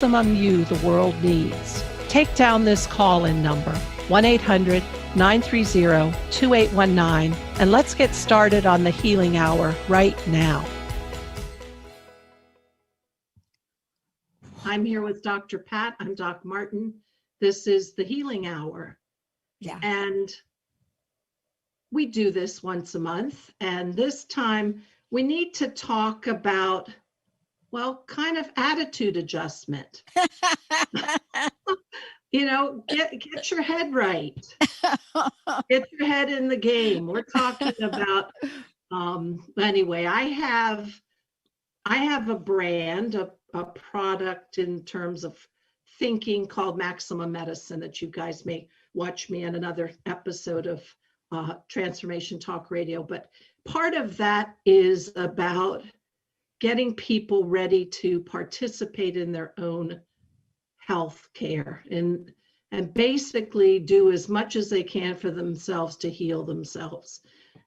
maximum you the world needs. Take down this call-in number, 1-800-930-2819, and let's get started on the Healing Hour right now. I'm here with Dr. Pat. I'm Doc Martin. This is the Healing Hour. Yeah. And we do this once a month. And this time we need to talk about, well, kind of attitude adjustment. Get your head right. Get your head in the game. We're talking about, anyway, I have a brand, a product in terms of thinking called Maximum Medicine that you guys may watch me in another episode of Transformation Talk Radio. But part of that is about getting people ready to participate in their own health care and basically do as much as they can for themselves to heal themselves.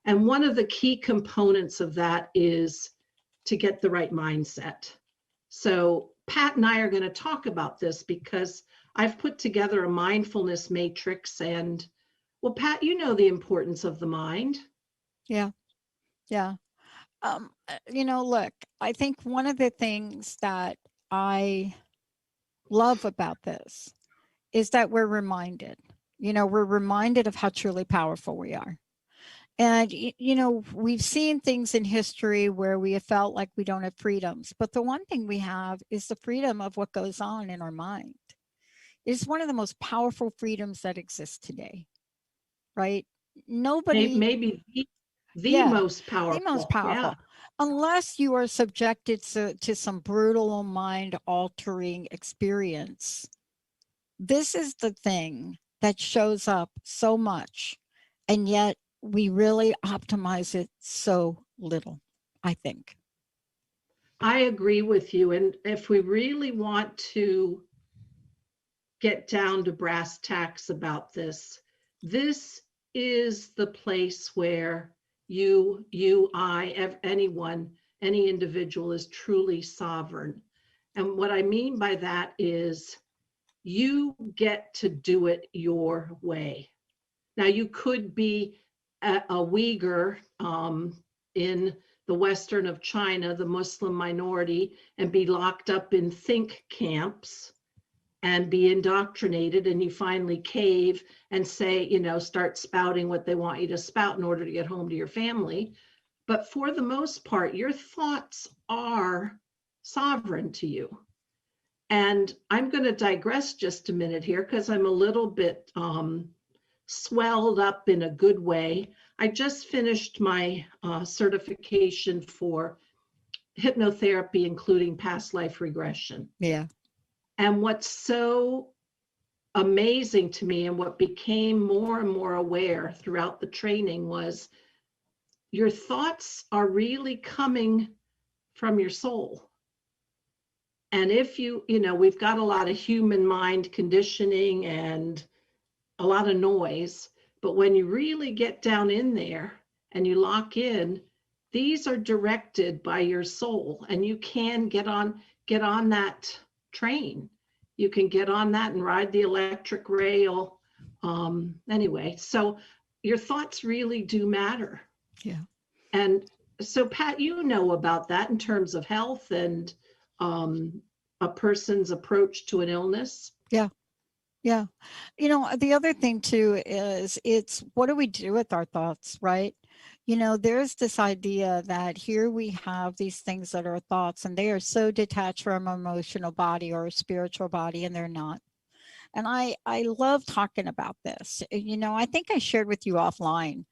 And one of the key components of that is to get the right mindset. So Pat and I are going to talk about this because I've put together a mindfulness matrix. And well, Pat, you know the importance of the mind. Yeah. Look, I think one of the things that I love about this is that we're reminded of how truly powerful we are. And, we've seen things in history where we have felt like we don't have freedoms, but the one thing we have is the freedom of what goes on in our mind. It's one of the most powerful freedoms that exists today, right? Nobody, maybe the most powerful. The most powerful. Yeah. Unless you are subjected to some brutal mind-altering experience. This is the thing that shows up so much, and yet we really optimize it so little, I think. I agree with you. And if we really want to get down to brass tacks about this is the place where anyone, any individual is truly sovereign. And what I mean by that is you get to do it your way. Now, you could be a Uyghur in the western of China, the Muslim minority, and be locked up in think camps and be indoctrinated, and you finally cave and say, start spouting what they want you to spout in order to get home to your family. But for the most part, your thoughts are sovereign to you. And I'm going to digress just a minute here because I'm a little bit swelled up in a good way. I just finished my certification for hypnotherapy, including past life regression. Yeah. And what's so amazing to me and what became more and more aware throughout the training was your thoughts are really coming from your soul. And if we've got a lot of human mind conditioning and a lot of noise, but when you really get down in there and you lock in, these are directed by your soul, and you can get on that train. You can get on that and ride the electric rail. Anyway, so your thoughts really do matter. Yeah. And so, Pat, you know about that in terms of health and a person's approach to an illness. Yeah. Yeah. The other thing too is it's what do we do with our thoughts, right? There's this idea that here we have these things that are thoughts, and they are so detached from our emotional body or a spiritual body, and they're not. And I love talking about this. I think I shared with you offline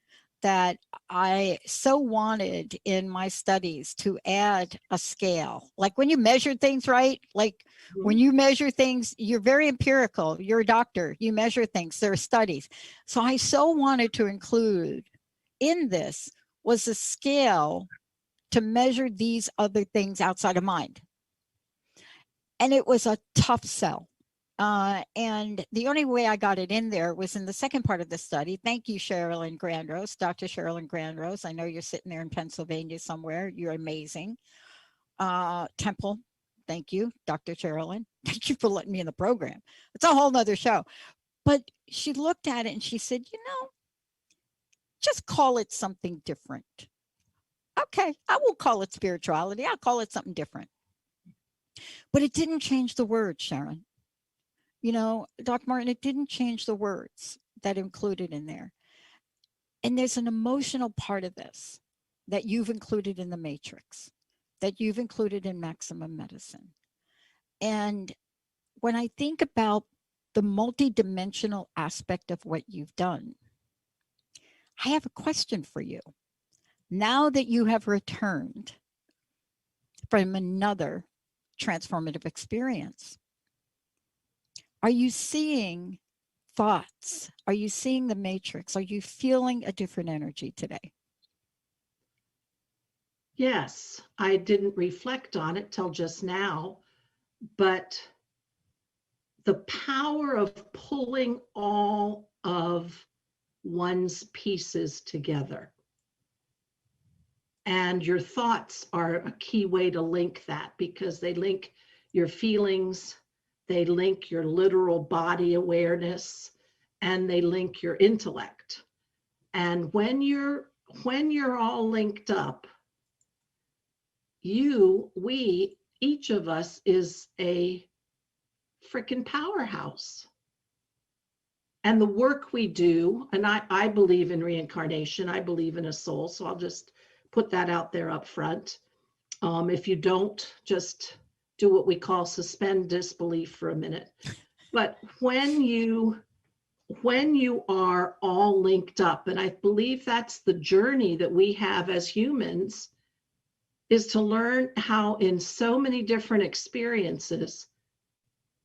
that I so wanted in my studies to add a scale. Like when you measure things, right? Like when you measure things, you're very empirical. You're a doctor. You measure things. There are studies. So I so wanted to include in this was a scale to measure these other things outside of mind. And it was a tough sell. And the only way I got it in there was in the second part of the study. Thank you, Sharon Grandrose, Dr. Sharon Grandrose. I know you're sitting there in Pennsylvania somewhere. You're amazing. Temple, Thank you, Dr. Sherilyn. Thank you for letting me in the program. It's a whole nother show. But she looked at it and she said, just call it something different. Okay, I won't call it spirituality. I'll call it something different. But it didn't change the words, Sharon. Doc Martin, it didn't change the words that included in there. And there's an emotional part of this that you've included in the matrix, that you've included in maximum medicine. And when I think about the multidimensional aspect of what you've done, I have a question for you. Now that you have returned from another transformative experience, are you seeing thoughts? Are you seeing the matrix? Are you feeling a different energy today? Yes, I didn't reflect on it till just now, but the power of pulling all of one's pieces together. And your thoughts are a key way to link that, because they link your feelings, they link your literal body awareness, and they link your intellect. And when you're all linked up, each of us is a freaking powerhouse. And the work we do, and I believe in reincarnation, I believe in a soul, so I'll just put that out there up front. If you don't, just do what we call suspend disbelief for a minute. But when you are all linked up, and I believe that's the journey that we have as humans, is to learn how in so many different experiences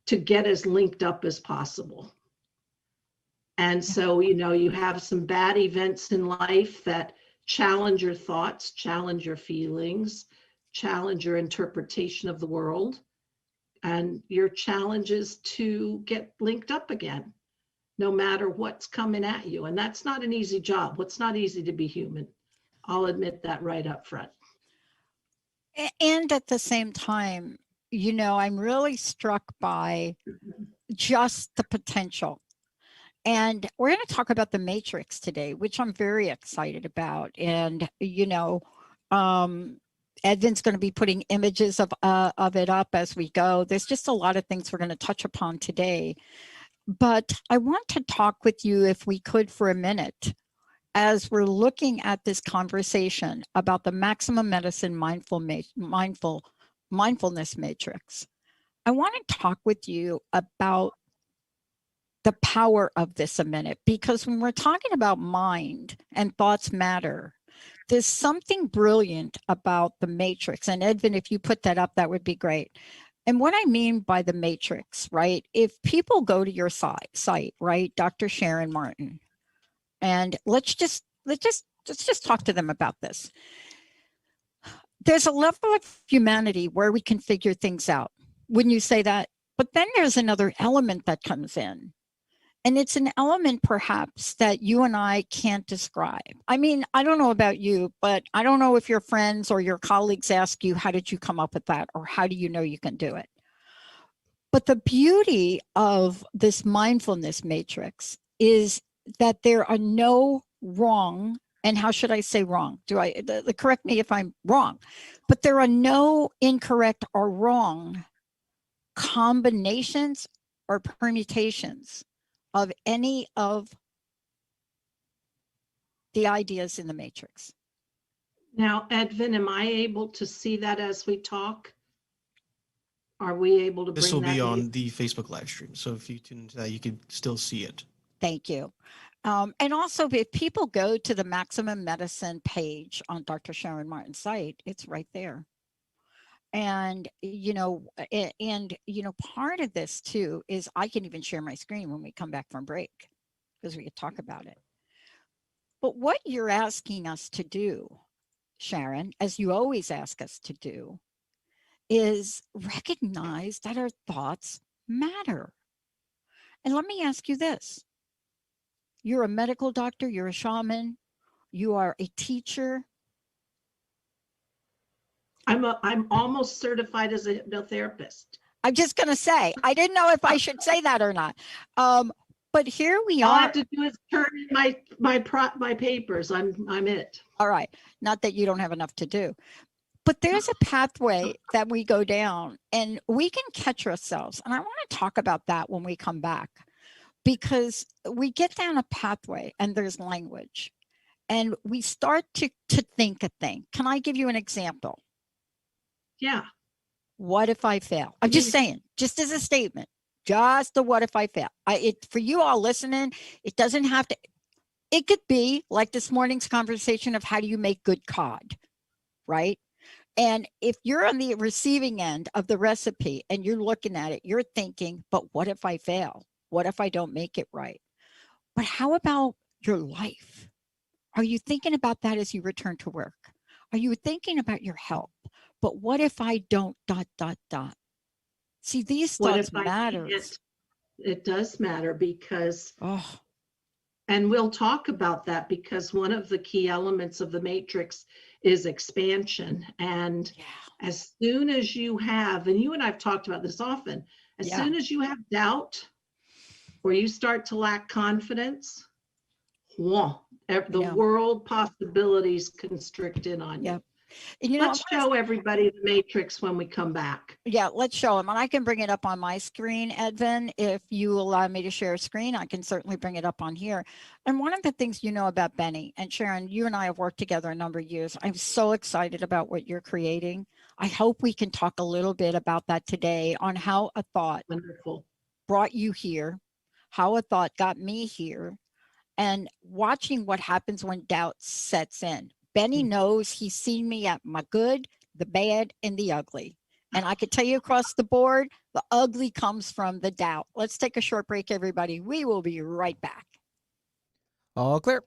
to get as linked up as possible. And so, you have some bad events in life that challenge your thoughts, challenge your feelings, challenge your interpretation of the world. And your challenge is to get linked up again, no matter what's coming at you. And that's not an easy job. It's not easy to be human. I'll admit that right up front. And at the same time, I'm really struck by just the potential. And we're going to talk about the matrix today, which I'm very excited about. And, Edvin's going to be putting images of it up as we go. There's just a lot of things we're going to touch upon today. But I want to talk with you, if we could, for a minute, as we're looking at this conversation about the maximum medicine mindfulness matrix. I want to talk with you about the power of this a minute, because when we're talking about mind and thoughts matter, there's something brilliant about the matrix. And Edvin, if you put that up, that would be great. And what I mean by the matrix, right? If people go to your site, right, Dr. Sharon Martin, and let's just talk to them about this. There's a level of humanity where we can figure things out. Wouldn't you say that? But then there's another element that comes in. And it's an element perhaps that you and I can't describe. I mean, I don't know about you, but I don't know if your friends or your colleagues ask you, how did you come up with that? Or how do you know you can do it? But the beauty of this mindfulness matrix is that there are no wrong, and how should I say wrong? Correct me if I'm wrong, but there are no incorrect or wrong combinations or permutations of any of the ideas in the matrix. Now, Edvin, am I able to see that as we talk? Are we able to bring that? This will be on the Facebook live stream. So if you tune into that, you can still see it. Thank you. And also, if people go to the Maximum Medicine page on Dr. Sharon Martin's site, it's right there. And, part of this too is I can even share my screen when we come back from break, because we could talk about it. But what you're asking us to do, Sharon, as you always ask us to do, is recognize that our thoughts matter. And let me ask you this. You're a medical doctor, you're a shaman, you are a teacher. I'm almost certified as a hypnotherapist. I'm just going to say, I didn't know if I should say that or not. But here we All I are. have to do is turn in my papers. I'm it. All right. Not that you don't have enough to do, but there's a pathway that we go down and we can catch ourselves. And I want to talk about that when we come back, because we get down a pathway and there's language and we start to think a thing. Can I give you an example? Yeah. What if I fail? I'm just saying, just as a statement, just the what if I fail. For you all listening, it doesn't have to, it could be like this morning's conversation of how do you make good cod, right? And if you're on the receiving end of the recipe and you're looking at it, you're thinking, but what if I fail? What if I don't make it right? But how about your life? Are you thinking about that as you return to work? Are you thinking about your health? But what if I don't dot dot dot? See, these What thoughts if I matter. can't? It does matter because, Oh, and we'll talk about that, because one of the key elements of the matrix is expansion. And yeah. as soon as you have, and you and I've talked about this often, as Yeah. soon as you have doubt or you start to lack confidence, the world possibilities constrict in on you. Yeah. And you know, Let's show everybody the matrix when we come back. yeah, let's show them. And I can bring it up on my screen, Edvin. If you allow me to share a screen, I can certainly bring it up on here. And one of the things you know about Benny and Sharon, you and I have worked together a number of years. I'm so excited about what you're creating. I hope we can talk a little bit about that today, on how a thought Wonderful. brought you here, how a thought got me here, and watching what happens when doubt sets in. Benny knows he's seen me at my good, the bad, and the ugly. And I could tell you across the board, the ugly comes from the doubt. Let's take a short break, everybody. We will be right back. All clear.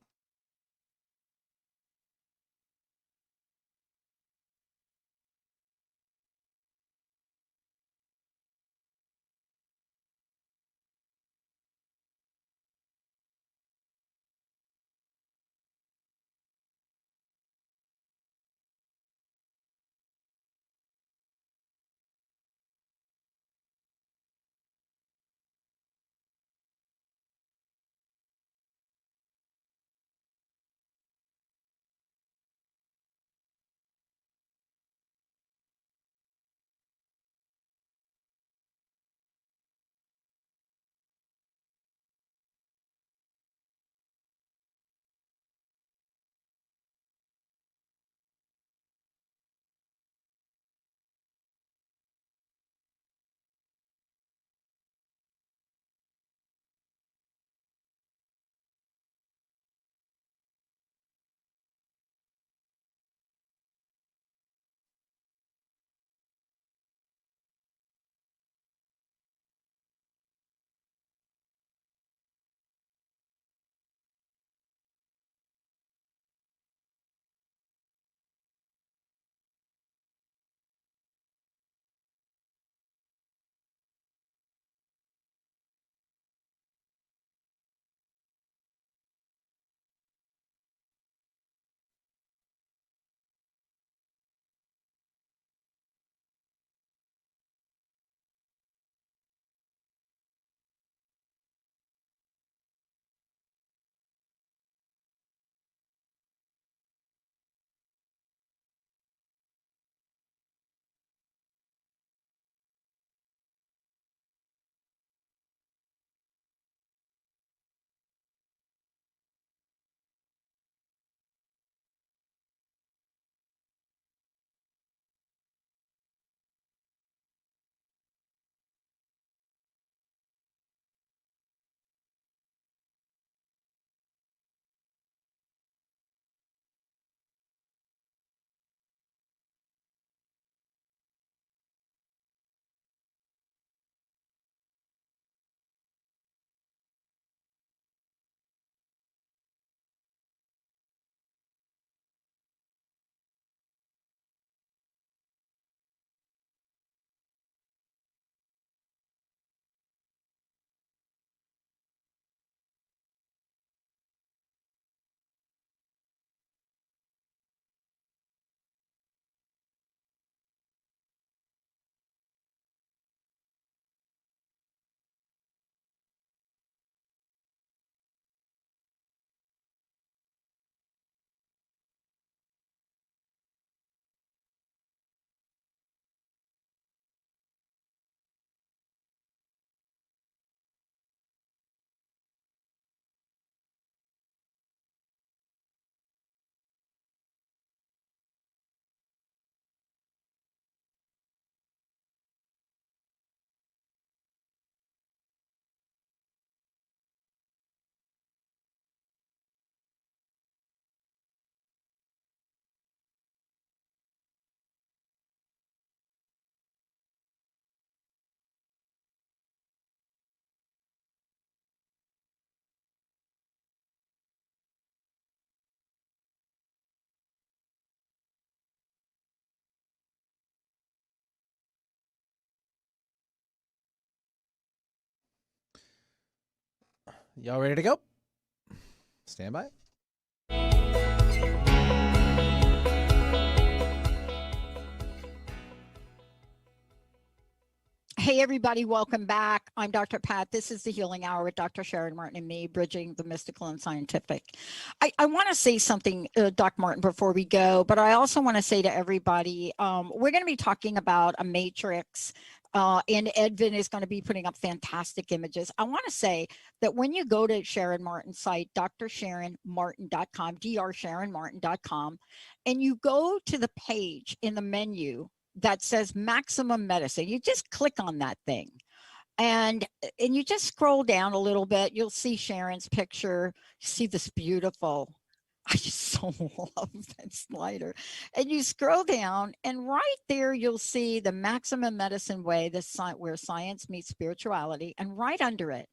Y'all ready to go? Stand by. Hey, everybody, welcome back. I'm Dr. Pat. This is the Healing Hour with Dr. Sharon Martin and me, bridging the mystical and scientific. I want to say something, Doc Martin, before we go, but I also want to say to everybody, we're going to be talking about a matrix, and Edvin is going to be putting up fantastic images. I want to say that when you go to Sharon Martin's site, drsharonmartin.com, drsharonmartin.com, and you go to the page in the menu that says maximum medicine, you just click on that thing and you just scroll down a little bit. You'll see Sharon's picture. You see this beautiful, I just so love that slider. And you scroll down and right there, you'll see the maximum medicine way, where science meets spirituality. And right under it,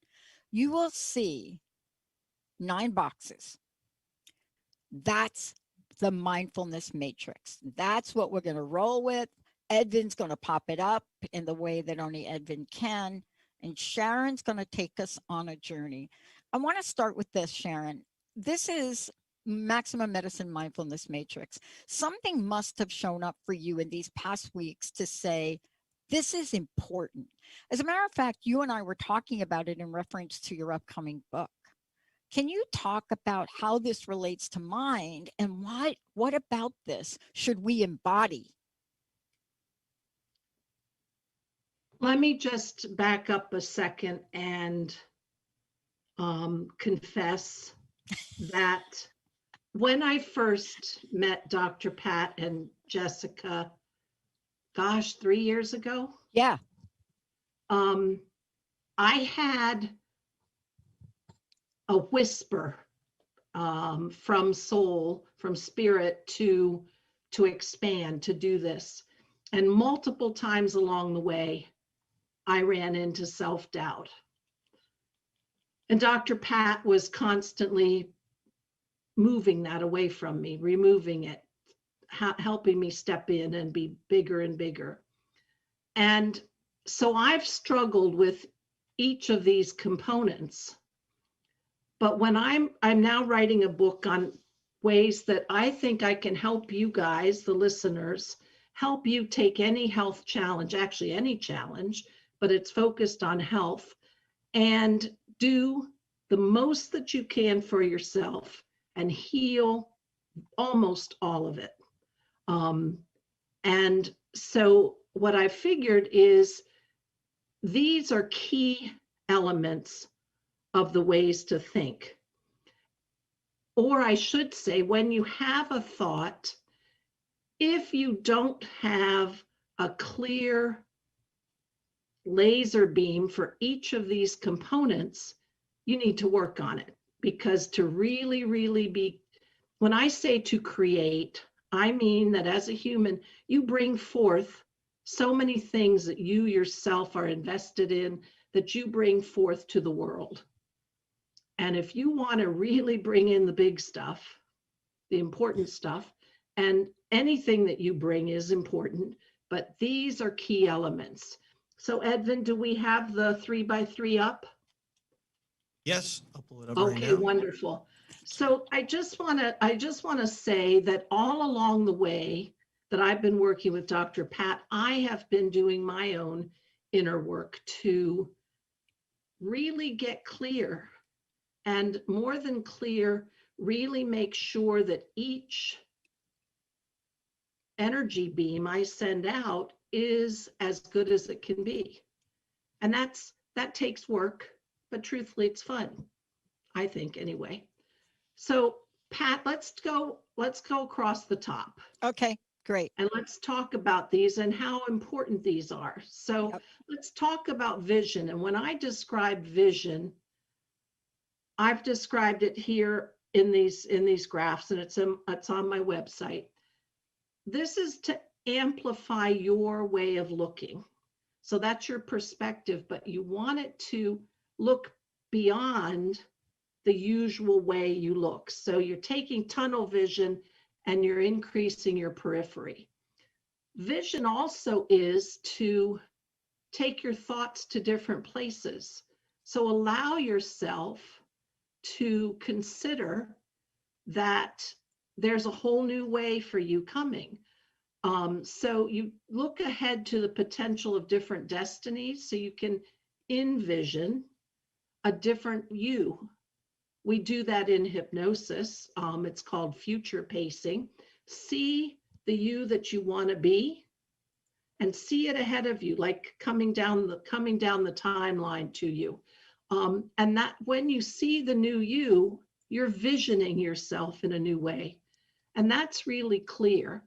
you will see 9 boxes. That's the mindfulness matrix. That's what we're going to roll with. Edvin's going to pop it up in the way that only Edvin can. And Sharon's going to take us on a journey. I want to start with this, Sharon. This is Maximum Medicine Mindfulness Matrix. Something must have shown up for you in these past weeks to say, this is important. As a matter of fact, you and I were talking about it in reference to your upcoming book. Can you talk about how this relates to mind and what about this should we embody? Let me just back up a second and confess that when I first met Dr. Pat and Jessica, gosh, 3 years ago. Yeah. I had a whisper from soul, from spirit to expand, to do this. And multiple times along the way, I ran into self-doubt. And Dr. Pat was constantly moving that away from me, removing it, helping me step in and be bigger and bigger. And so I've struggled with each of these components. But when I'm now writing a book on ways that I think I can help you guys, the listeners, help you take any health challenge, actually any challenge, but it's focused on health, and do the most that you can for yourself and heal almost all of it. And so what I figured is these are key elements of the ways to think. Or I should say, when you have a thought, if you don't have a clear laser beam for each of these components, you need to work on it. Because to really, really be, when I say to create, I mean that as a human, you bring forth so many things that you yourself are invested in, that you bring forth to the world. And if you want to really bring in the big stuff, the important stuff, and anything that you bring is important, but these are key elements. So Edvin, do we have the 3x3 up? Yes, I'll pull it up right Okay, now. wonderful. So I just want to say that all along the way that I've been working with Dr. Pat, I have been doing my own inner work to really get clear, and more than clear, really make sure that each energy beam I send out is as good as it can be. And that takes work, but truthfully, it's fun, I think, anyway. So Pat, let's go across the top. Okay, great. And let's talk about these and how important these are. So Yep. Let's talk about vision. And when I describe vision, I've described it here in these graphs, and it's on my website. This is to amplify your way of looking. So that's your perspective, but you want it to look beyond the usual way you look. So you're taking tunnel vision and you're increasing your periphery. Vision also is to take your thoughts to different places. So allow yourself to consider that there's a whole new way for you coming. So you look ahead to the potential of different destinies so you can envision a different you. We do that in hypnosis. It's called future pacing. See the you that you want to be and see it ahead of you, like coming down the timeline to you. And that when you see the new you, you're visioning yourself in a new way. And that's really clear.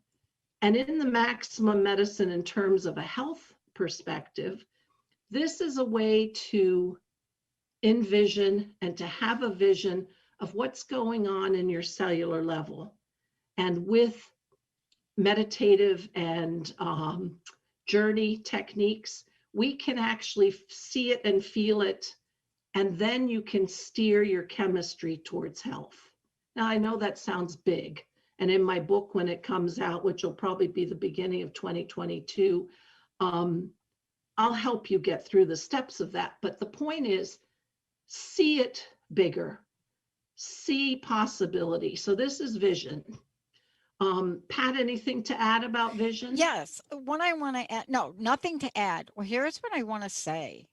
And in the maximum medicine, in terms of a health perspective, this is a way to envision and to have a vision of what's going on in your cellular level. And with meditative and journey techniques, we can actually see it and feel it, and then you can steer your chemistry towards health. Now, I know that sounds big, and in my book, when it comes out, which will probably be the beginning of 2022, I'll help you get through the steps of that. But the point is, see it bigger, see possibility. So this is vision. Pat, anything to add about vision? Yes. What I want to add, no, nothing to add. Well, here's what I want to say.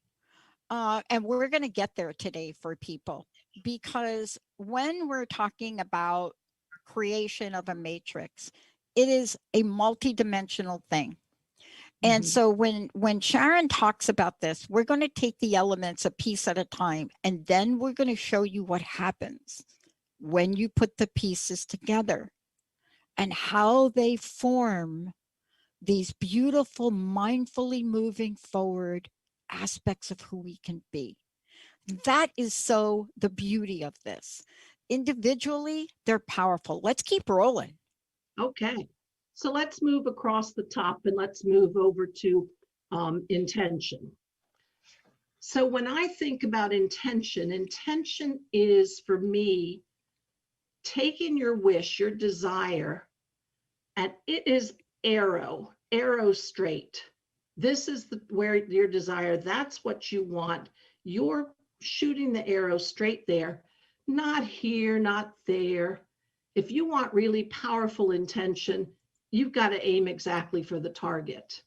And we're going to get there today for people, because when we're talking about creation of a matrix, it is a multidimensional thing. And so when Sharon talks about this, we're going to take the elements a piece at a time, and then we're going to show you what happens when you put the pieces together and how they form these beautiful, mindfully moving forward aspects of who we can be. That is so the beauty of this. Individually, they're powerful. Let's keep rolling. Okay. So let's move across the top and let's move over to intention. So when I think about intention, intention is for me taking your wish, your desire, and it is arrow straight. This is where your desire, that's what you want. You're shooting the arrow straight there, not here, not there. If you want really powerful intention, you've got to aim exactly for the target.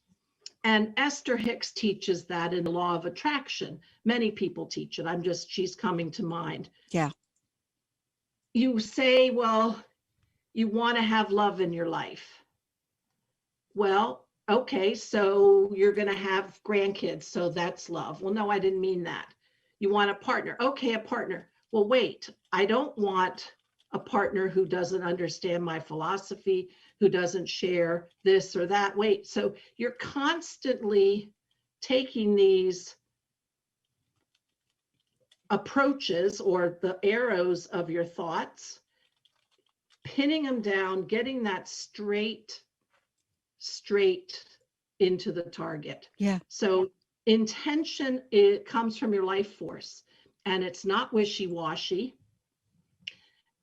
And Esther Hicks teaches that in the law of attraction. Many people teach it. She's coming to mind. Yeah. You say, well, you want to have love in your life. Well, okay, so you're going to have grandkids, so that's love. Well, no, I didn't mean that. You want a partner. Okay, a partner. Well, wait, I don't want a partner who doesn't understand my philosophy, who doesn't share this or that. Wait, so you're constantly taking these approaches or the arrows of your thoughts, pinning them down, getting that straight into the target. Yeah. So intention, it comes from your life force, and it's not wishy-washy.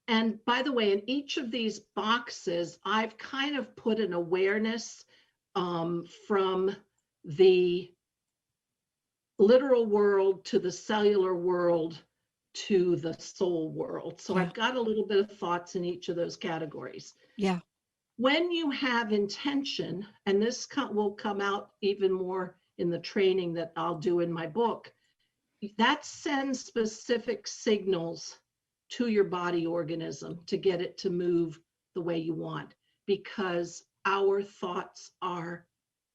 And by the way, in each of these boxes, I've kind of put an awareness from the literal world to the cellular world to the soul world. So I've got a little bit of thoughts in each of those categories. Yeah. When you have intention, and this will come out even more in the training that I'll do in my book, that sends specific signals to your body organism to get it to move the way you want, because our thoughts are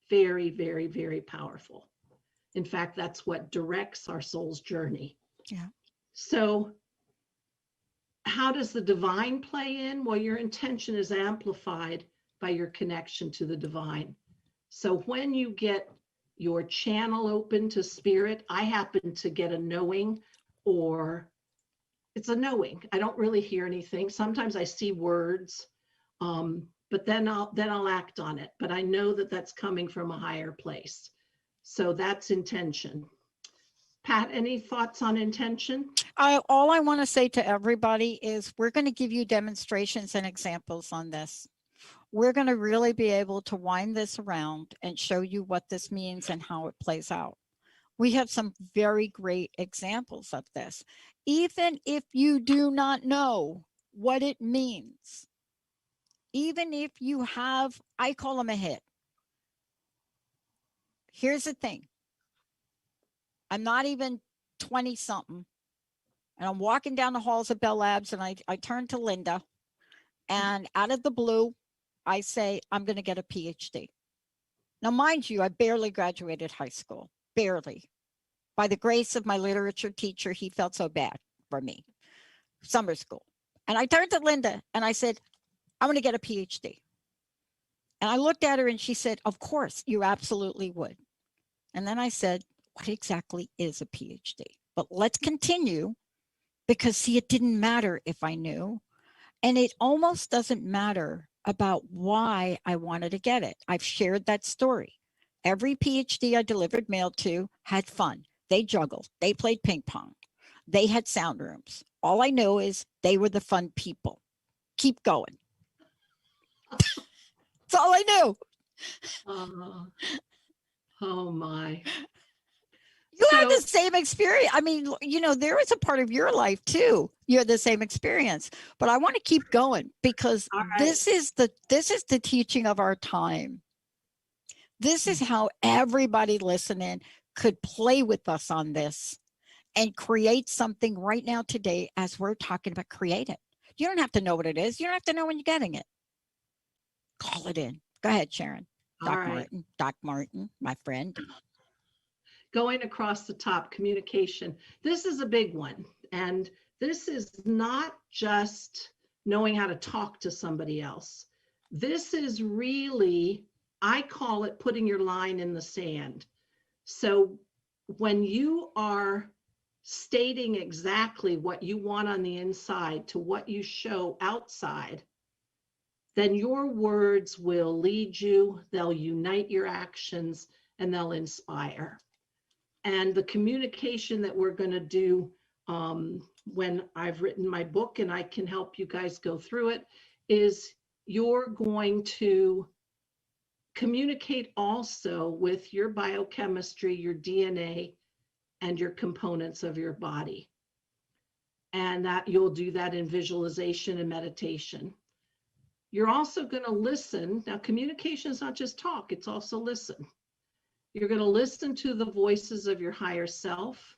very, very, very powerful. In fact, that's what directs our soul's journey. Yeah. So how does the divine play in? Well, your intention is amplified by your connection to the divine. So when you get your channel open to spirit, I happen to get a knowing, or it's a knowing. I don't really hear anything. Sometimes I see words, but then I'll act on it. But I know that that's coming from a higher place. So that's intention. Pat, any thoughts on intention? All I want to say to everybody is we're going to give you demonstrations and examples on this. We're going to really be able to wind this around and show you what this means and how it plays out. We have some very great examples of this. Even if you do not know what it means, even if you have, I call them a hit. Here's the thing. I'm not even 20 something, and I'm walking down the halls of Bell Labs, and I turn to Linda, and out of the blue, I say, I'm going to get a PhD. Now, mind you, I barely graduated high school, barely. By the grace of my literature teacher, he felt so bad for me, summer school. And I turned to Linda and I said, I'm going to get a PhD. And I looked at her and she said, of course, you absolutely would. And then I said, what exactly is a PhD? But let's continue, because see, it didn't matter if I knew. And it almost doesn't matter about why I wanted to get it. I've shared that story. Every PhD I delivered mail to had fun. They juggled. They played ping pong. They had sound rooms. All I know is they were the fun people. Keep going. That's all I knew. Oh my. You had the same experience. I mean, you know, there is a part of your life too. You had the same experience, but I want to keep going, because this is the teaching of our time. This is how everybody listening could play with us on this and create something right now today as we're talking about. Create it. You don't have to know what it is. You don't have to know when you're getting it. Call it in. Go ahead, Sharon. Doc Martin, my friend. Going across the top, communication. This is a big one. And this is not just knowing how to talk to somebody else. This is really, I call it putting your line in the sand. So when you are stating exactly what you want on the inside to what you show outside, then your words will lead you, they'll unite your actions, and they'll inspire. And the communication that we're going to do when I've written my book, and I can help you guys go through it, is you're going to communicate also with your biochemistry, your DNA, and your components of your body. And that you'll do that in visualization and meditation. You're also going to listen. Now, communication is not just talk, it's also listen. You're going to listen to the voices of your higher self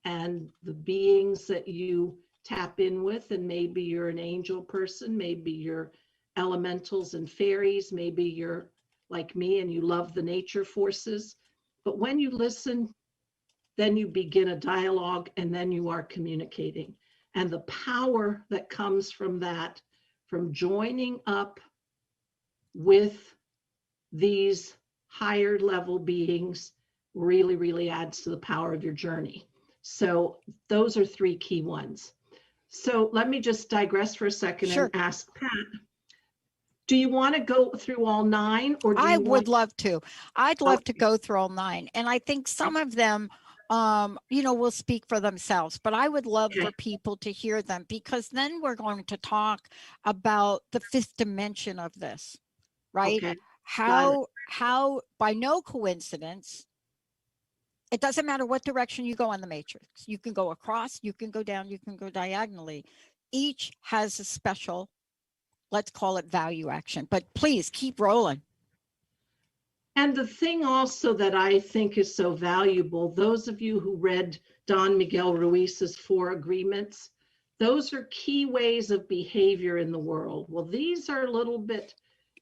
and the beings that you tap in with. And maybe you're an angel person, maybe you're elementals and fairies, maybe you're like me and you love the nature forces. But when you listen, then you begin a dialogue, and then you are communicating. And the power that comes from that, from joining up with these higher level beings, really, really adds to the power of your journey. So those are three key ones. So let me just digress for a second and ask Pat, do you want to go through all 9? Or do I would love to. I'd love to go through all 9. And I think some of them, you know, will speak for themselves, but I would love for people to hear them, because then we're going to talk about the 5th dimension of this, right? Okay. How by no coincidence, it doesn't matter what direction you go on the matrix. You can go across, you can go down, you can go diagonally. Each has a special, let's call it value action, but please keep rolling. And the thing also that I think is so valuable, those of you who read Don Miguel Ruiz's 4 Agreements, those are key ways of behavior in the world. Well, these are a little bit,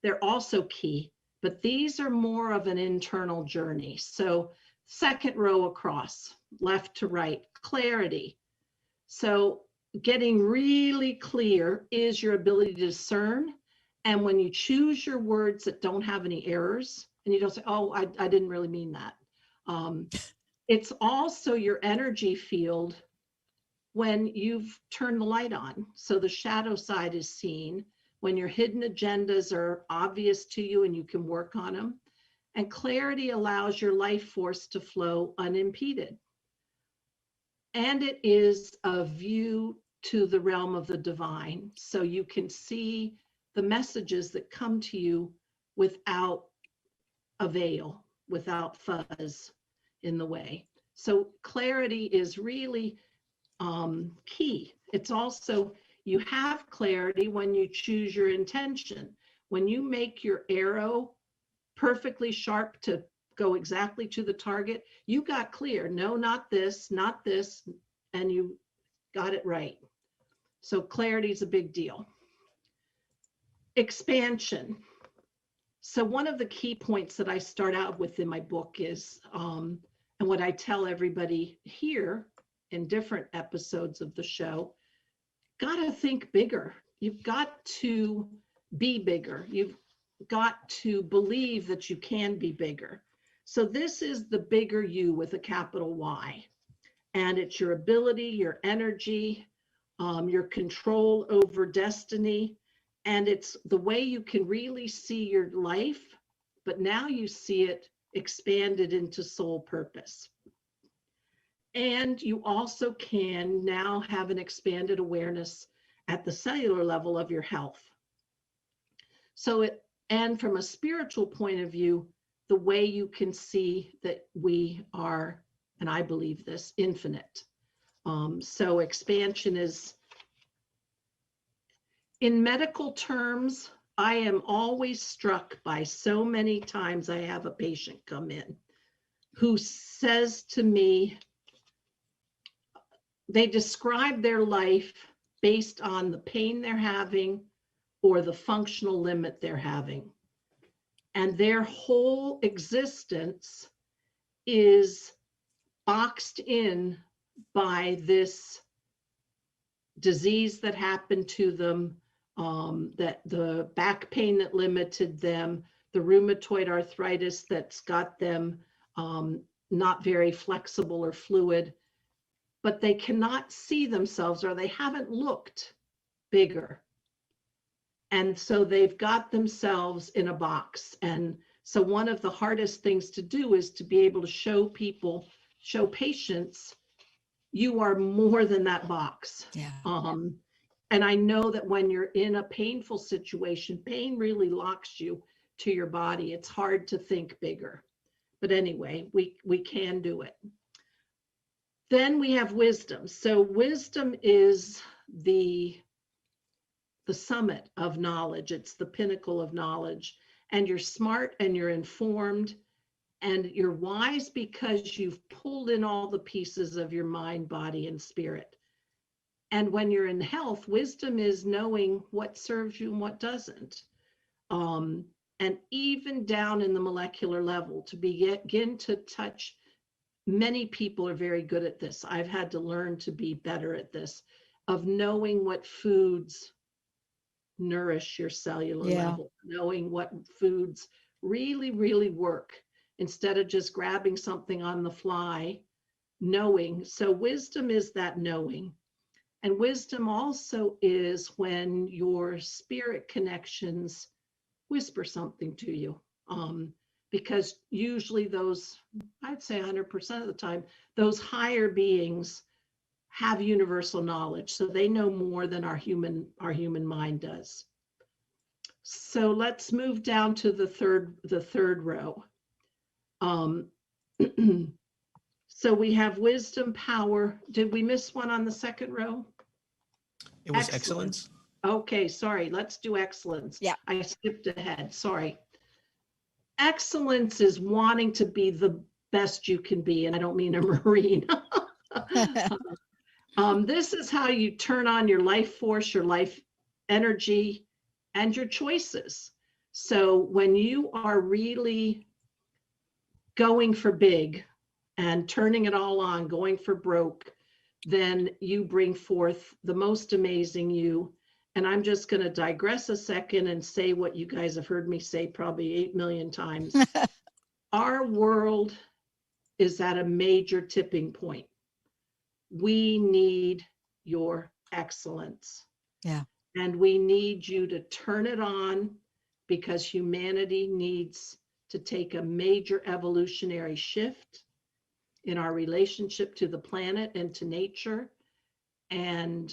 they're also key, but these are more of an internal journey. So 2nd row across, left to right, clarity. So getting really clear is your ability to discern. And when you choose your words that don't have any errors, and you don't say, oh, I didn't really mean that. It's also your energy field when you've turned the light on. So the shadow side is seen, when your hidden agendas are obvious to you and you can work on them. And clarity allows your life force to flow unimpeded. And it is a view to the realm of the divine. So you can see the messages that come to you without a veil, without fuzz in the way. So clarity is really key. It's also, you have clarity when you choose your intention. When you make your arrow perfectly sharp to go exactly to the target, you got clear. No, not this, and you got it right. So clarity is a big deal. Expansion. So one of the key points that I start out with in my book is, and what I tell everybody here in different episodes of the show, got to think bigger. You've got to be bigger. You've got to believe that you can be bigger. So this is the bigger you with a capital Y. And it's your ability, your energy, your control over destiny. And it's the way you can really see your life, but now you see it expanded into soul purpose. And you also can now have an expanded awareness at the cellular level of your health. So and from a spiritual point of view, the way you can see that we are, and I believe this, infinite. So expansion is, in medical terms, I am always struck by so many times I have a patient come in who says to me, they describe their life based on the pain they're having or the functional limit they're having. And their whole existence is boxed in by this disease that happened to them, that the back pain that limited them, the rheumatoid arthritis that's got them not very flexible or fluid, but they cannot see themselves, or they haven't looked bigger. And so they've got themselves in a box. And so one of the hardest things to do is to be able to show people, show patients, you are more than that box. Yeah. And I know that when you're in a painful situation, pain really locks you to your body. It's hard to think bigger. But anyway, we can do it. Then we have wisdom. So wisdom is the summit of knowledge. It's the pinnacle of knowledge. And you're smart and you're informed and you're wise because you've pulled in all the pieces of your mind, body, and spirit. And when you're in health, wisdom is knowing what serves you and what doesn't. And even down in the molecular level, to begin to touch, many people are very good at this. I've had to learn to be better at this, of knowing what foods nourish your cellular level, knowing what foods really, really work, instead of just grabbing something on the fly, knowing. So wisdom is that knowing. And wisdom also is when your spirit connections whisper something to you. Because usually those, I'd say 100% of the time, those higher beings have universal knowledge. So they know more than our human mind does. So let's move down to the third row. So we have wisdom, power. Did we miss one on the second row? It was excellence. Okay, sorry. Let's do excellence. Yeah. I skipped ahead. Sorry. Excellence is wanting to be the best you can be. And I don't mean a Marine. This is how you turn on your life force, your life energy, and your choices. So when you are really going for big and turning it all on, going for broke, then you bring forth the most amazing you. And I'm just going to digress a second and say what you guys have heard me say probably 8 million times. Our world is at a major tipping point. We need your excellence. Yeah. And we need you to turn it on, because humanity needs to take a major evolutionary shift in our relationship to the planet and to nature. And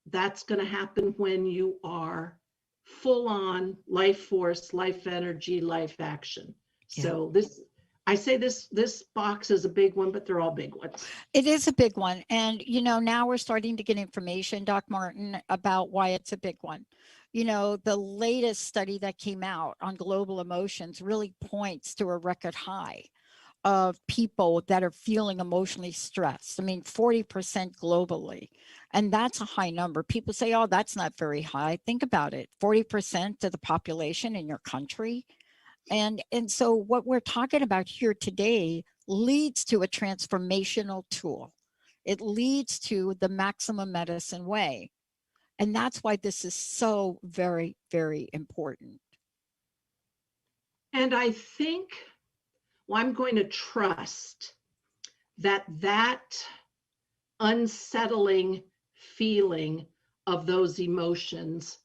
that's going to happen when you are full on life force, life energy, life action. Yeah. So I say this box is a big one, but they're all big ones. It is a big one. And, now we're starting to get information, Doc Martin, about why it's a big one. The latest study that came out on global emotions really points to a record high of people that are feeling emotionally stressed. I mean, 40% globally. And that's a high number. People say, oh, that's not very high. Think about it. 40% of the population in your country. And so what we're talking about here today leads to a transformational tool. It leads to the maximum medicine way. And that's why this is so very, very important. And I think, well, I'm going to trust that unsettling feeling of those emotions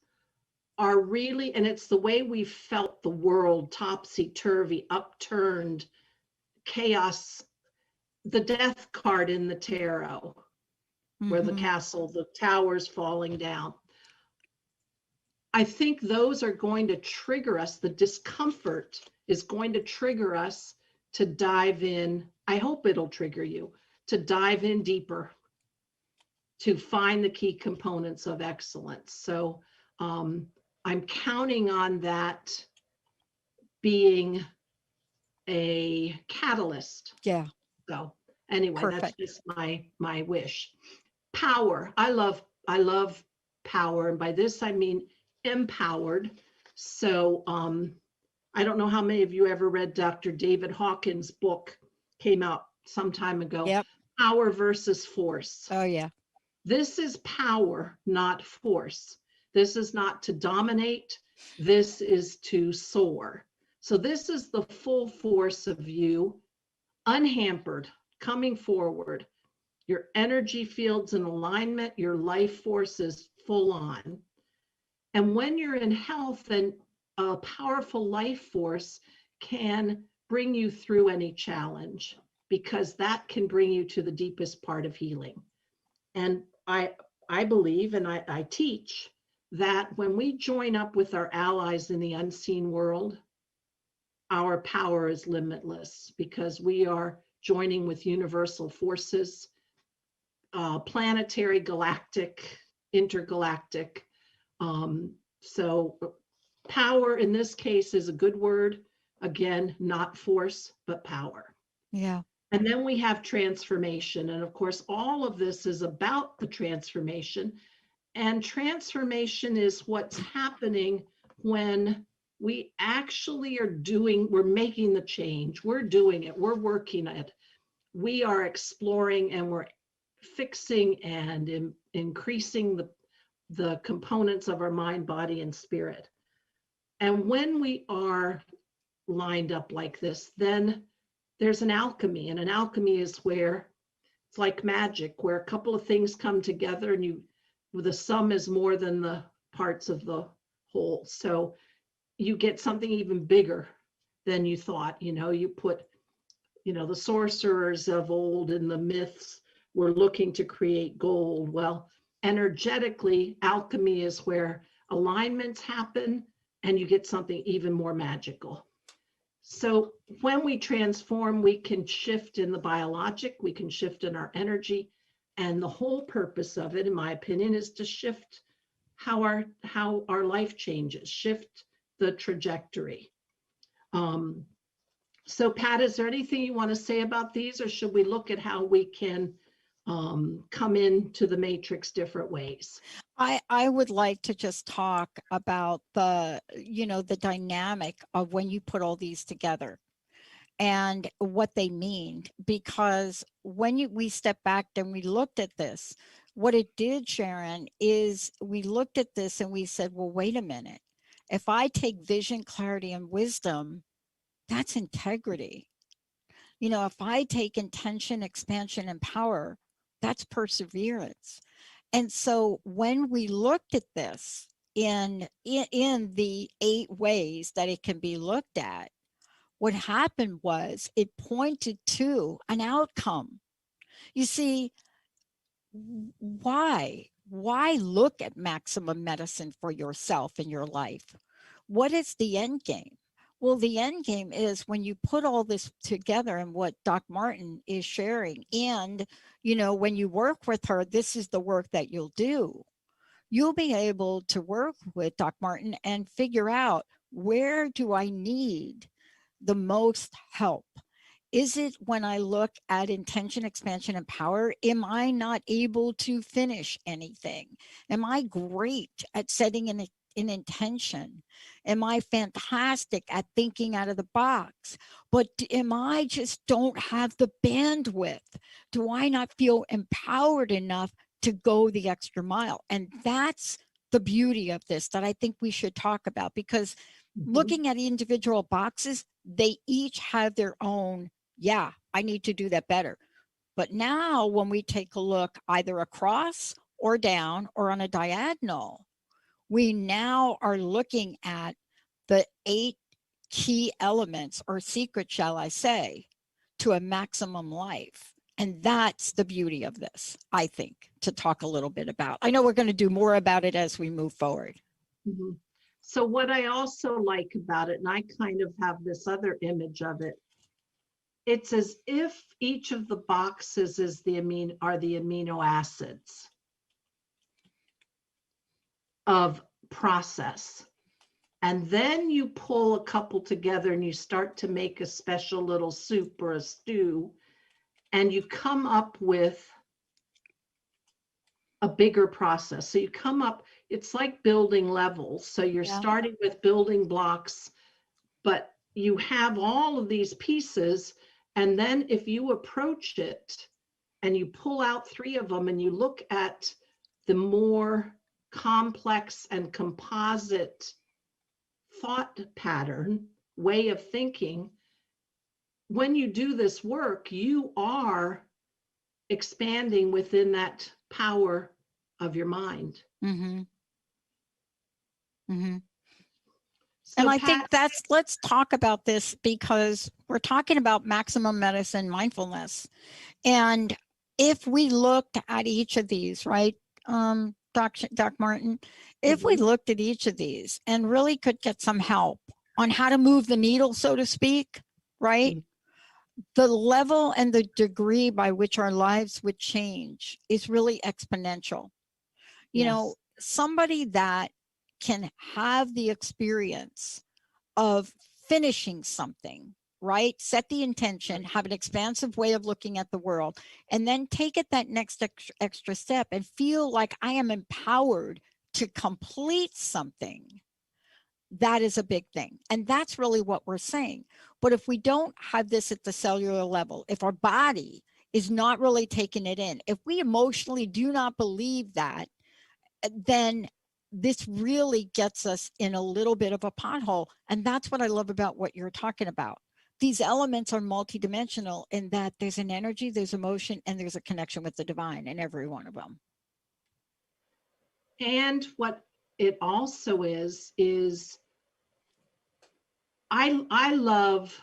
are really, and it's the way we felt the world topsy-turvy, upturned, chaos, the death card in the tarot, where the castle, the towers falling down. I think those are going to trigger us. The discomfort is going to trigger us to dive in. I hope it'll trigger you to dive in deeper, to find the key components of excellence. So I'm counting on that being a catalyst. Yeah. So anyway, Perfect. that's just my wish. Power. I love power. And by this, I mean empowered. So I don't know how many of you ever read Dr. David Hawkins' book, came out some time ago. Yep. Power versus force. Oh, yeah. This is power, not force. This is not to dominate. This is to soar. So this is the full force of you, unhampered, coming forward. Your energy fields in alignment, your life force is full on. And when you're in health, then a powerful life force can bring you through any challenge, because that can bring you to the deepest part of healing. And I believe, and I teach, that when we join up with our allies in the unseen world, our power is limitless, because we are joining with universal forces, planetary, galactic, intergalactic. So power in this case is a good word. Again, not force, but power. Yeah. And then we have transformation. And of course, all of this is about the transformation. And transformation is what's happening when we actually we're making the change. We're doing it. We're working it. We are exploring, and we're fixing and increasing the components of our mind, body, and spirit. And when we are lined up like this, then there's an alchemy. And an alchemy is where it's like magic, where a couple of things come together, and the sum is more than the parts of the whole. So you get something even bigger than you thought. You put, the sorcerers of old in the myths were looking to create gold. Well, energetically, alchemy is where alignments happen and you get something even more magical. So when we transform, we can shift in the biologic, we can shift in our energy. And the whole purpose of it, in my opinion, is to shift how our life changes, shift the trajectory. So Pat, is there anything you want to say about these, or should we look at how we can come into the matrix different ways? I would like to just talk about the dynamic of when you put all these together and what they mean, because when we step back and we looked at this, what it did, Sharon, is we looked at this and we said, well, wait a minute. If I take vision, clarity, and wisdom, that's integrity. If I take intention, expansion, and power, that's perseverance. And so when we looked at this in the 8 ways that it can be looked at, what happened was it pointed to an outcome. You see, why look at maximum medicine for yourself in your life? What is the end game? Well, the end game is when you put all this together and what Doc Martin is sharing, and, when you work with her, this is the work that you'll do. You'll be able to work with Doc Martin and figure out, where do I need the most help? Is it when I look at intention, expansion, and power? Am I not able to finish anything? Am I great at setting an intention? Am I fantastic at thinking out of the box? But am I just don't have the bandwidth? Do I not feel empowered enough to go the extra mile? And that's the beauty of this that I think we should talk about, because looking at individual boxes, they each have their own, yeah, I need to do that better. But now when we take a look either across or down or on a diagonal, we now are looking at the 8 key elements, or secrets, shall I say, to a maximum life. And that's the beauty of this, I think, to talk a little bit about. I know we're going to do more about it as we move forward. Mm-hmm. So what I also like about it, and I kind of have this other image of it, it's as if each of the boxes are the amino acids of process. And then you pull a couple together and you start to make a special little soup or a stew, and you come up with a bigger process. So you come up, it's like building levels. So you're starting with building blocks, but you have all of these pieces. And then if you approach it and you pull out 3 of them and you look at the more complex and composite thought pattern, way of thinking, when you do this work, you are expanding within that power of your mind. Mm-hmm. Mm-hmm. So and I think let's talk about this, because we're talking about maximum medicine mindfulness. And if we looked at each of these, right, Doc Martin, if we looked at each of these and really could get some help on how to move the needle, so to speak, right, the level and the degree by which our lives would change is really exponential. Somebody that can have the experience of finishing something, right? Set the intention, have an expansive way of looking at the world, and then take it that next extra step and feel like I am empowered to complete something. That is a big thing. And that's really what we're saying. But if we don't have this at the cellular level, if our body is not really taking it in, if we emotionally do not believe that, then this really gets us in a little bit of a pothole. And that's what I love about what you're talking about. These elements are multidimensional in that there's an energy, there's emotion, and there's a connection with the divine in every one of them. And what it also is I love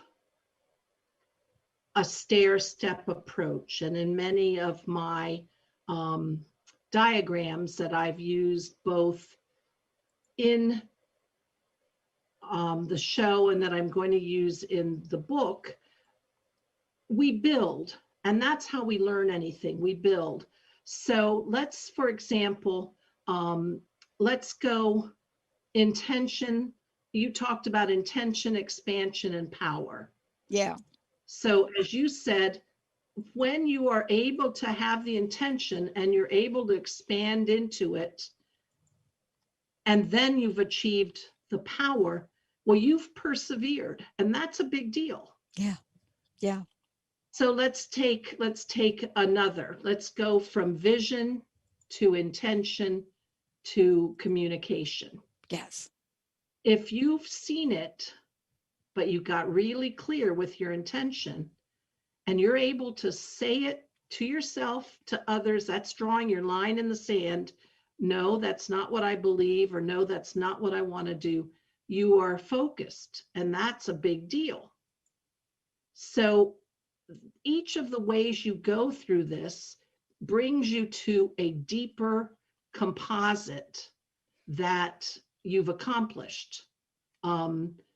a stair-step approach. And in many of my diagrams that I've used both in the show and that I'm going to use in the book, we build. And that's how we learn anything. We build. So let's, for example, let's go intention. You talked about intention, expansion, and power. Yeah. So as you said, when you are able to have the intention and you're able to expand into it, and then you've achieved the power, well, you've persevered, and that's a big deal. Yeah. Yeah. So let's take another. Let's go from vision to intention to communication. Yes. If you've seen it, but you got really clear with your intention, and you're able to say it to yourself, to others, that's drawing your line in the sand. No, that's not what I believe, or no, that's not what I want to do. You are focused, and that's a big deal. So each of the ways you go through this brings you to a deeper composite that you've accomplished.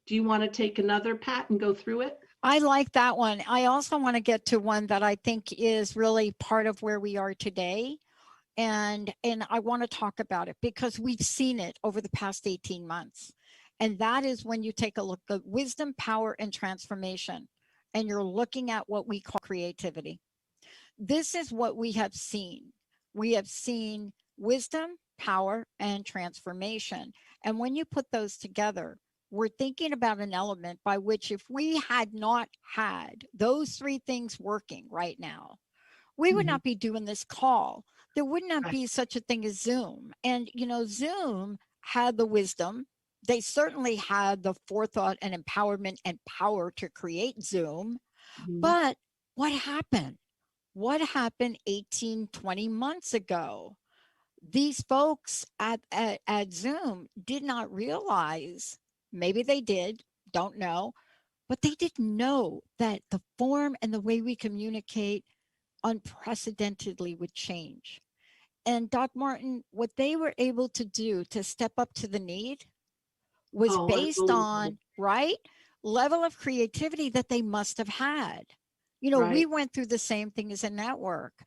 Do you want to take another, Pat, and go through it? I like that one. I also want to get to one that I think is really part of where we are today. And I want to talk about it because we've seen it over the past 18 months. And that is when you take a look at wisdom, power, and transformation, and you're looking at what we call creativity. This is what we have seen. We have seen wisdom, power, and transformation. And when you put those together, we're thinking about an element by which if we had not had those three things working right now, we would not be doing this call. There would not Right. be such a thing as Zoom. And, Zoom had the wisdom. They certainly had the forethought and empowerment and power to create Zoom. Mhm. But what happened? What happened 18, 20 months ago? These folks at Zoom did not realize, maybe they did, don't know, but they didn't know that the form and the way we communicate unprecedentedly would change. And Doc Martin, what they were able to do to step up to the need was Oh, based unbelievable. on, right, level of creativity that they must have had. We Right. went through the same thing as a network.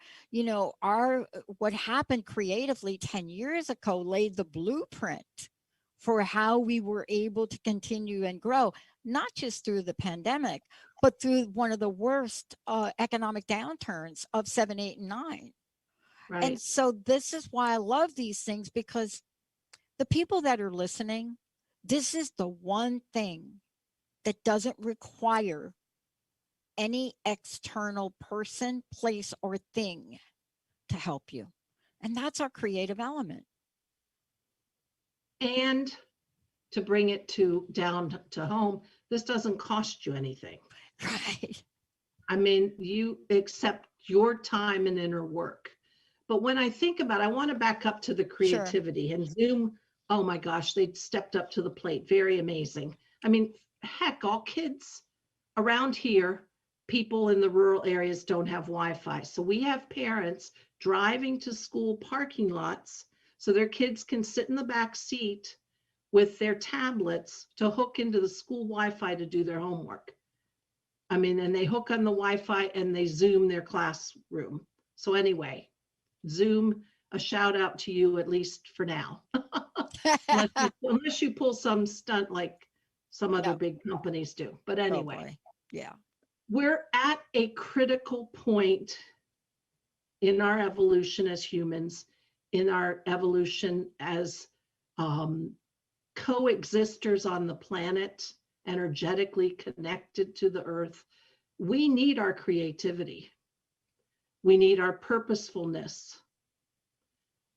Our what happened creatively 10 years ago laid the blueprint for how we were able to continue and grow, not just through the pandemic, but through one of the worst economic downturns of 7, 8, and 9. And Right. so this is why I love these things, because the people that are listening, this is the one thing that doesn't require any external person, place, or thing to help you. And that's our creative element. And to bring it down to home, this doesn't cost you anything. Right. I mean, you accept your time and inner work. But when I think about it, I want to back up to the Sure. creativity and Zoom. Oh my gosh, they stepped up to the plate. Very amazing. I mean, heck, all kids around here, people in the rural areas don't have Wi-Fi. So we have parents driving to school parking lots so their kids can sit in the back seat with their tablets to hook into the school Wi-Fi to do their homework. I mean, and they hook on the Wi-Fi and they Zoom their classroom. So anyway, Zoom, a shout out to you, at least for now. unless you pull some stunt like some other Yep. big companies do. But Oh anyway, boy. Yeah. we're at a critical point in our evolution as humans, in our evolution as coexisters on the planet, energetically connected to the earth. We need our creativity. We need our purposefulness.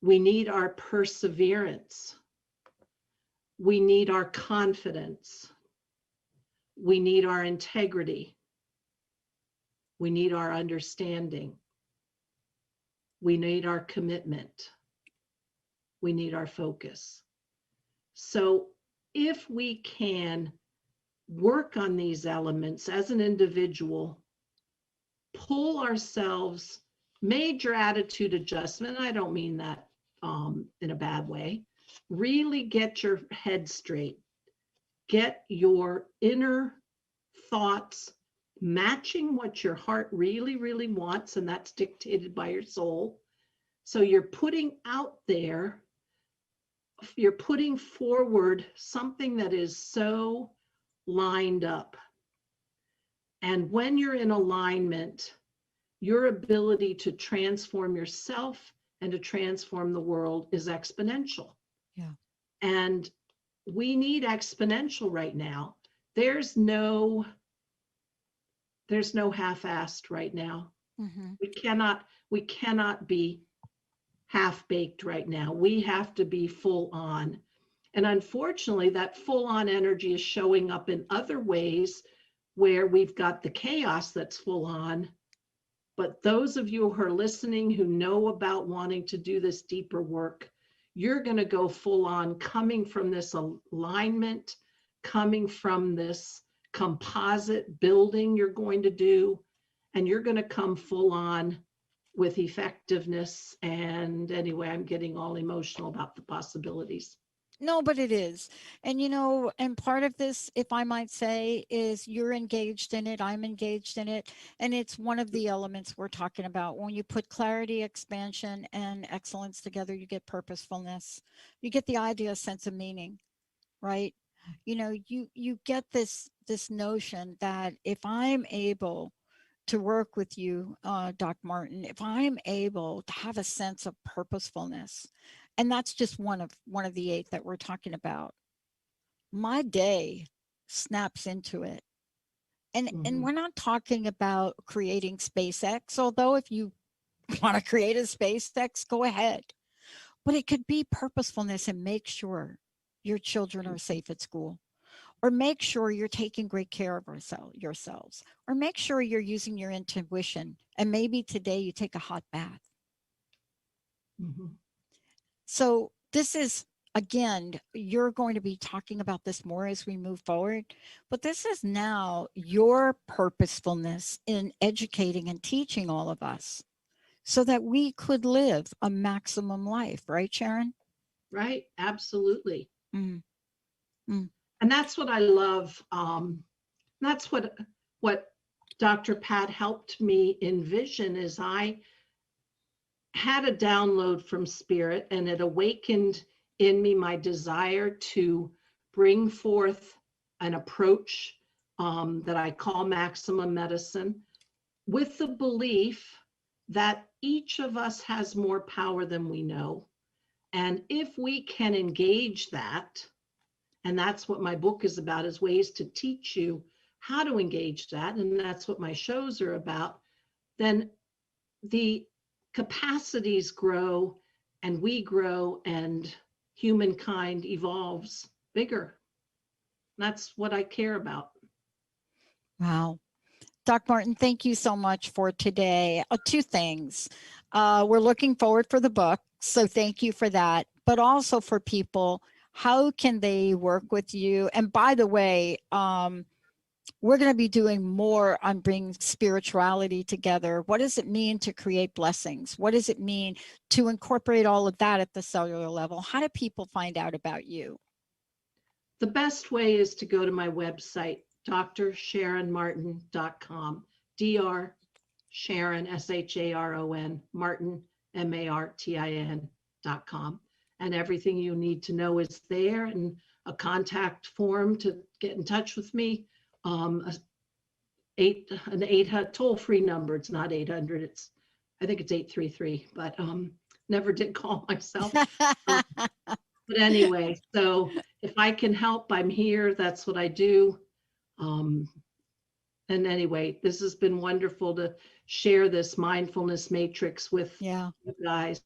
We need our perseverance. We need our confidence. We need our integrity. We need our understanding. We need our commitment. We need our focus. So if we can work on these elements as an individual, pull ourselves, major attitude adjustment, I don't mean that in a bad way, really get your head straight, get your inner thoughts matching what your heart really, really wants, and that's dictated by your soul. So you're putting out there, you're putting forward something that is so lined up. And when you're in alignment, your ability to transform yourself and to transform the world is exponential. Yeah. And we need exponential right now. There's no half-assed right now. Mm-hmm. We cannot be half-baked right now. We have to be full on. And unfortunately, that full on energy is showing up in other ways where we've got the chaos that's full on. But those of you who are listening, who know about wanting to do this deeper work, you're going to go full on, coming from this alignment, coming from this composite building you're going to do, and you're going to come full on with effectiveness. And anyway, I'm getting all emotional about the possibilities. No, but it is. And, and part of this, if I might say, is you're engaged in it. I'm engaged in it. And it's one of the elements we're talking about. When you put clarity, expansion, and excellence together, you get purposefulness. You get the idea, sense of meaning, right? You get this notion that if I'm able to work with you, Doc Martin, if I'm able to have a sense of purposefulness, and that's just one of the 8 that we're talking about, my day snaps into it. And we're not talking about creating SpaceX, although if you want to create a SpaceX, go ahead. But it could be purposefulness and make sure your children are safe at school, or make sure you're taking great care of yourselves, or make sure you're using your intuition. And maybe today you take a hot bath. So this is, again, you're going to be talking about this more as we move forward, but this is now your purposefulness in educating and teaching all of us so that we could live a maximum life, right, Sharon? Right. Absolutely. Mm. Mm. And that's what I love. That's what Dr. Pat helped me envision. Is I had a download from spirit, and it awakened in me my desire to bring forth an approach that I call maximum medicine, with the belief that each of us has more power than we know. And if we can engage that, and that's what my book is about, is ways to teach you how to engage that, and that's what my shows are about, then the capacities grow and we grow and humankind evolves bigger. That's what I care about. Wow. Doc Martin, thank you so much for today. 2 things. We're looking forward for the book, so thank you for that. But also for people, how can they work with you? And by the way, we're going to be doing more on bringing spirituality together. What does it mean to create blessings? What does it mean to incorporate all of that at the cellular level? How do people find out about you? The best way is to go to my website, drsharonmartin.com, Dr. Sharon, Sharon, Martin, Martin.com. And everything you need to know is there, and a contact form to get in touch with me. An 800 toll-free number. It's not 800. I think it's 833, but never did call myself. But anyway, so if I can help, I'm here. That's what I do. And anyway, this has been wonderful to share this mindfulness matrix with you guys.